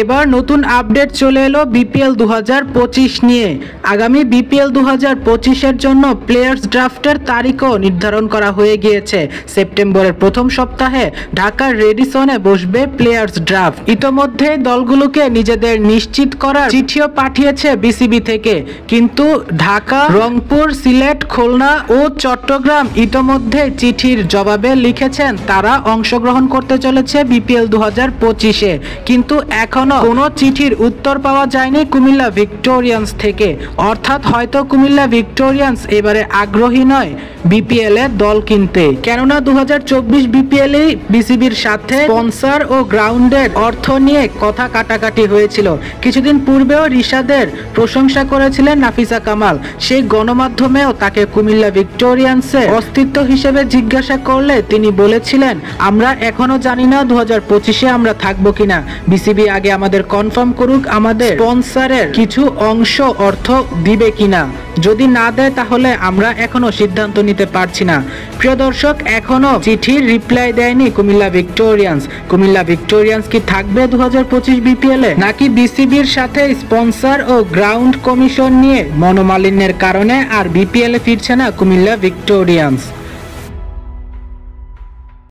এবার নতুন আপডেট চলে এলো বিপিএল 2025 নিয়ে। আগামী বিপিএল 2025-এর জন্য প্লেয়ার্স ড্রাফটের তারিখও নির্ধারণ করা হয়ে গিয়েছে। সেপ্টেম্বরের প্রথম সপ্তাহে ঢাকার রেডিসনে বসবে প্লেয়ার্স ড্রাফট। ইতোমধ্যে দলগুলোকে নিজেদের নিশ্চিত করার চিঠিও পাঠিয়েছে বিসিবি থেকে, কিন্তু ঢাকা, রংপুর, সিলেট, খুলনা ও চট্টগ্রাম ইতোমধ্যে চিঠির জবাবে লিখেছেন তারা অংশগ্রহণ করতে চলেছে বিপিএল 2025-এ, কিন্তু এখনো কোনো চিঠির উত্তর পাওয়া যায়নি কুমিল্লা ভিক্টোরিয়ান্স থেকে। অর্থাৎ হয়তো কুমিল্লা ভিক্টোরিয়ান্স এবারে আগ্রহী নয় বিপিএল এ দল কিনতে, কেননা 2024 বিপিএল এ বিসিবির সাথে স্পন্সর ও গ্রাউন্ডের অর্থ নিয়ে কথা কাটাকাটি হয়েছিল। কিছুদিন পূর্বেও রিশাদের প্রশংসা করেছিলেন নাফিসা কামাল। সেই গণমাধ্যমেও তাকে কুমিল্লা ভিক্টোরিয়ান্সের অস্তিত্ব হিসেবে জিজ্ঞাসা করলে তিনি বলেছিলেন, আমরা এখনো জানি না 2025-এ আমরা থাকবো কিনা, বিসিবি আগে আমাদের কনফার্ম করুক আমাদের স্পন্সরের কিছু অংশ অর্থ দিবে কিনা, যদি না দেয় তাহলে আমরা এখনো সিদ্ধান্ত নিতে পারছি না। প্রিয় দর্শক, এখনো চিঠির রিপ্লাই দেয়নি কুমিল্লা ভিক্টোরিয়ান্স। কুমিল্লা ভিক্টোরিয়ান্স কি থাকবে 2025 বিপিএল এ, নাকি বিসিবির সাথে স্পন্সর ও গ্রাউন্ড কমিশন নিয়ে মনোমালিন্যের কারণে আর বিপিএল এ ফিরছে না কুমিল্লা ভিক্টোরিয়ান্স?